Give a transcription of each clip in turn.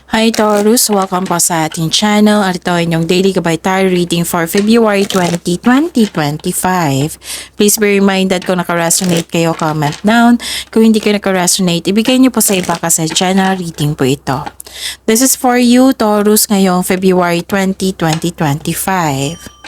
Hi Taurus! Welcome po sa ating channel at ito ay inyong daily gabay tarot reading for February 20, 2025. Please be reminded kung naka-resonate kayo, comment down. Kung hindi kayo naka-resonate, ibigay niyo po sa iba kasi channel reading po ito. This is for you Taurus ngayong February 20, 2025.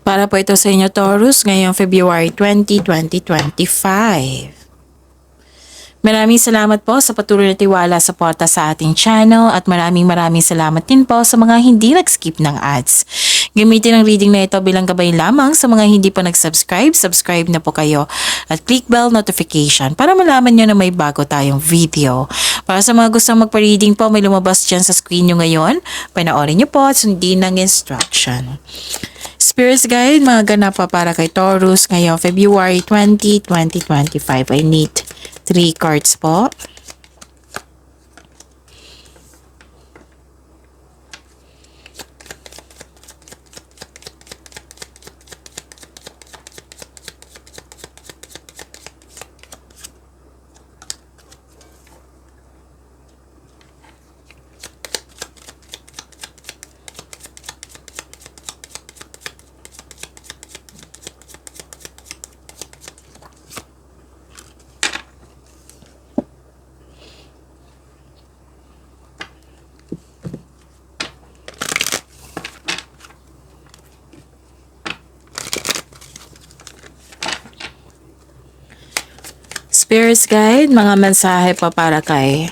Para po ito sa inyo Taurus ngayong February 20, 2025. Maraming salamat po sa patuloy na tiwala sa suporta sa ating channel at maraming salamat din po sa mga hindi nag-skip ng ads. Gamitin ang reading na ito bilang gabay lamang sa mga hindi pa nag-subscribe. Subscribe na po kayo at click bell notification para malaman nyo na may bago tayong video. Para sa mga gustong magpa-reading po, may lumabas dyan sa screen nyo ngayon. Panoorin nyo po at sundin ng instruction. Spirits Guide, mga ganap pa para kay Taurus ngayong February 20, 2025. I need 3 cards po. Spirits Guide, mga mensahe pa para kay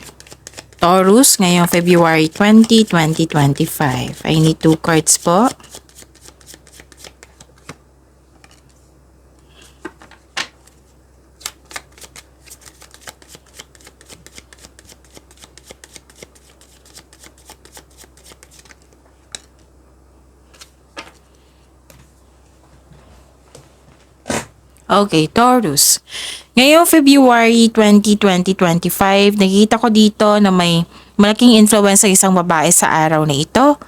Taurus ngayong February 20, 2025. I need 2 cards po. Okay, Taurus. Ngayong February 20, 2025, nakita ko dito na may malaking influence sa isang babae sa araw na ito.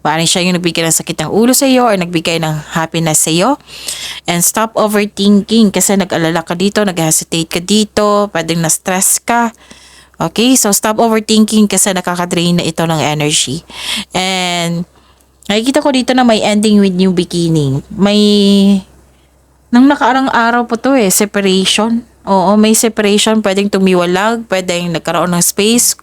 Parang siya yung nagbigay ng sakit ng ulo sa iyo or nagbigay ng happiness sa iyo. And stop overthinking kasi nag-alala ka dito, nag-hesitate ka dito, pwedeng na-stress ka. Okay, so stop overthinking kasi nakaka-drain na ito ng energy. And nakikita ko dito na may ending with new beginning. Nang nakaarang araw po to separation. Oo, may separation, pwedeng tumiwalag, pwedeng nagkaroon ng space,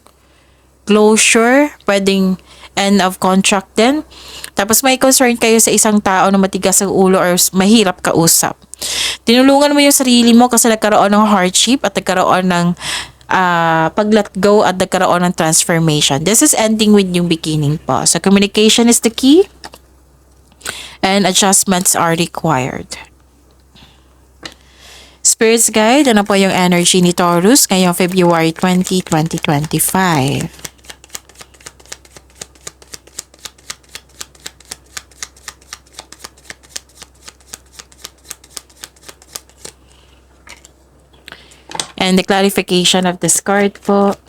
closure, pwedeng end of contract din. Tapos may concern kayo sa isang tao na matigas ang ulo or mahirap kausap. Tinulungan mo yung sarili mo kasi nagkaroon ng hardship at nagkaroon ng pag-let go at nagkaroon ng transformation. This is ending with new beginning po. So communication is the key and adjustments are required. Spirits Guide, ano po yung energy ni Taurus ngayong February 20, 2025? And the clarification of this card po.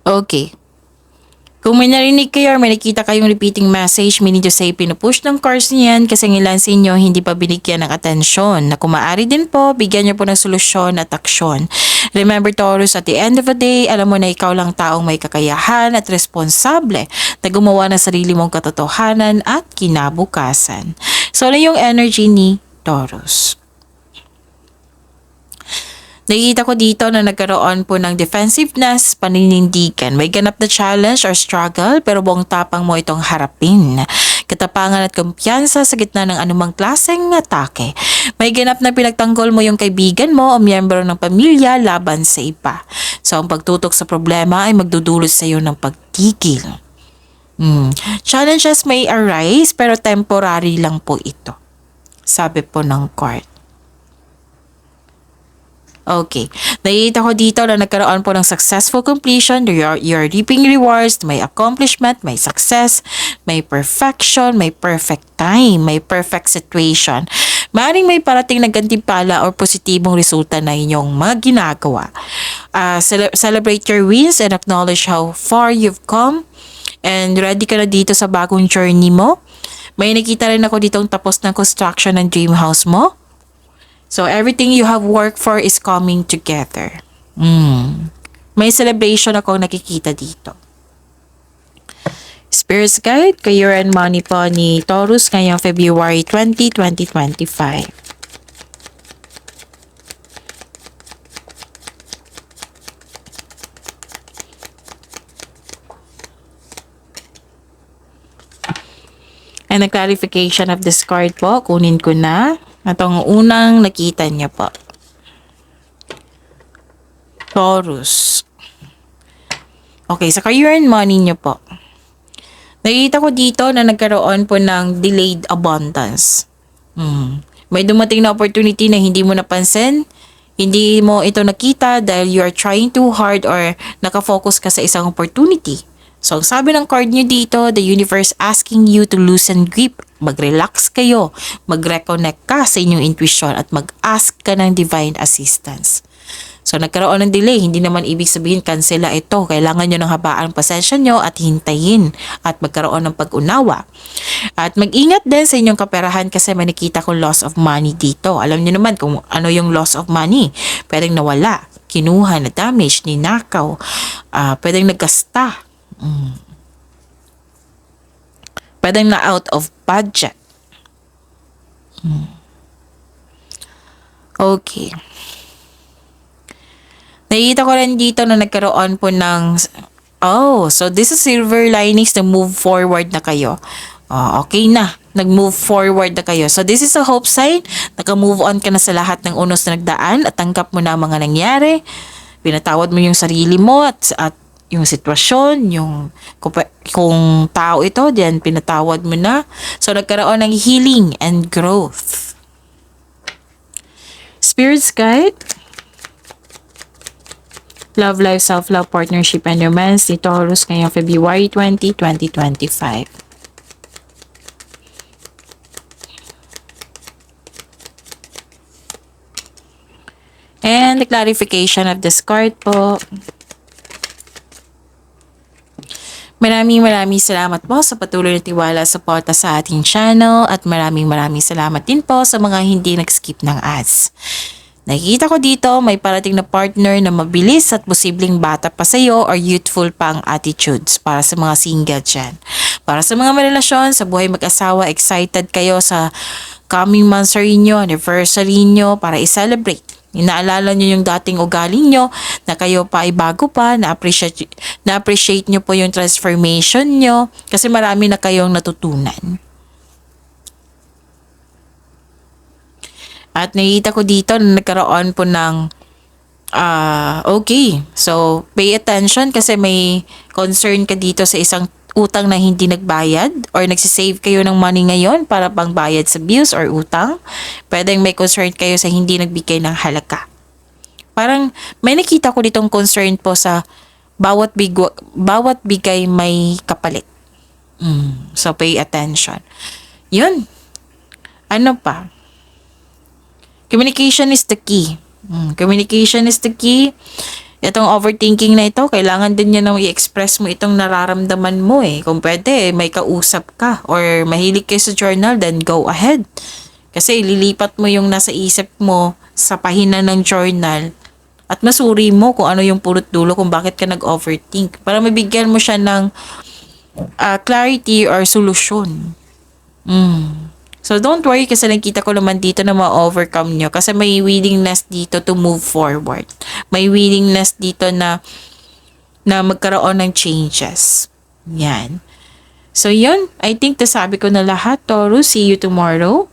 Okay. Kung may narinig kayo or may nakita kayong repeating message, meaning to say pinupush ng cards niyan kasi ang ilan sa inyo hindi pa binigyan ng atensyon. Na kung maaari din po, bigyan niyo po ng solusyon at aksyon. Remember Taurus, at the end of the day, alam mo na ikaw lang taong may kakayahan at responsable na gumawa ng sarili mong katotohanan at kinabukasan. So, ano yung energy ni Taurus? Nakikita ko dito na nagkaroon po ng defensiveness, paninindigan. May ganap na challenge or struggle pero buong tapang mo itong harapin. Katapangan at kumpiyansa sa gitna ng anumang klaseng atake. May ganap na pinagtanggol mo yung kaibigan mo o miyembro ng pamilya laban sa iba. So ang pagtutok sa problema ay magdudulot sa iyo ng pagtigil. Challenges may arise pero temporary lang po ito. Sabi po ng card. Okay. Nakikita ko dito na nagkaroon po ng successful completion. You're reaping rewards. May accomplishment, may success, may perfection, may perfect time, may perfect situation. Maaaring may parating na gantimpala or positibong resulta na inyong mga ginagawa. Celebrate your wins and acknowledge how far you've come. And ready ka na dito sa bagong journey mo. May nakita rin ako ditong tapos na construction ng dream house mo. So, everything you have worked for is coming together. May celebration ako nakikita dito. Spirit's Guide, Career and Money po ni Taurus ngayong February 20, 2025. And a clarification of this card po, kunin ko na. Itong unang nakita niya po. Taurus. Okay, sa career and money niyo po. Nakita ko dito na nagkaroon po ng delayed abundance. May dumating na opportunity na hindi mo napansin. Hindi mo ito nakita dahil you are trying too hard or nakafocus ka sa isang opportunity. So, sabi ng card nyo dito, the universe asking you to loosen grip. Mag-relax kayo, mag-reconnect ka sa inyong intuition at mag-ask ka ng divine assistance. So, nagkaroon ng delay, hindi naman ibig sabihin cancela ito. Kailangan nyo ng habaan pasensya nyo at hintayin at magkaroon ng pag-unawa. At mag-ingat din sa inyong kaperahan kasi may nakita kong loss of money dito. Alam nyo naman kung ano yung loss of money. Pwedeng nawala, kinuha, na damage, ninakaw, pwedeng nagkasta. Pwedeng na out of budget. Okay. Nakikita ko rin dito na nagkaroon po ng so this is silver linings na move forward na kayo. Okay na. Nag-move forward na kayo. So this is a hope sign. Naka-move on ka na sa lahat ng unos na nagdaan at tanggap mo na ang mga nangyari. Pinatawad mo yung sarili mo at yung sitwasyon, yung kung tao ito, diyan pinatawad mo na. So, nagkaroon ng healing and growth. Spirit's Guide, Love Life, Self-Love, Partnership, and Romance ni Taurus ngayong February 20, 2025. And the clarification of this card po. Maraming salamat po sa patuloy na tiwala sa suporta sa ating channel at maraming salamat din po sa mga hindi nag-skip ng ads. Nakikita ko dito may parating na partner na mabilis at posibleng bata pa sa iyo or youthful pa ang attitudes para sa mga single dyan. Para sa mga marelasyon, sa buhay mag-asawa, excited kayo sa coming months nyo, anniversary nyo para i-celebrate. Inaalala nyo yung dating ugali nyo na kayo pa ay bago pa, na-appreciate nyo po yung transformation nyo kasi marami na kayong natutunan. At nakikita ko dito na nagkaroon po ng okay. So, pay attention kasi may concern ka dito sa isang utang na hindi nagbayad or nagsisave kayo ng money ngayon para pang bayad sa bills or utang. Pwedeng may concern kayo sa hindi nagbigay ng halaga. Parang may nakita ko ditong concern po sa bawat bigay may kapalit. So, pay attention. Yun. Ano pa? Communication is the key. Communication is the key. Itong overthinking na ito, kailangan din niya nang i-express mo itong nararamdaman mo eh. Kung pwede, may kausap ka or mahilig kayo sa journal, then go ahead. Kasi lilipat mo yung nasa isip mo sa pahina ng journal at masuri mo kung ano yung pulot dulo kung bakit ka nag-overthink. Para mabigyan mo siya ng clarity or solution. So, don't worry kasi nakita ko naman dito na ma-overcome nyo kasi may willingness dito to move forward. May willingness dito na magkaroon ng changes. Yan. So, yun. I think nasabi ko na lahat. Taurus, see you tomorrow.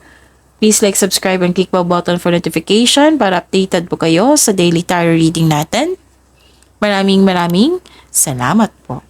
Please like, subscribe, and click the button for notification para updated po kayo sa daily tarot reading natin. Maraming salamat po.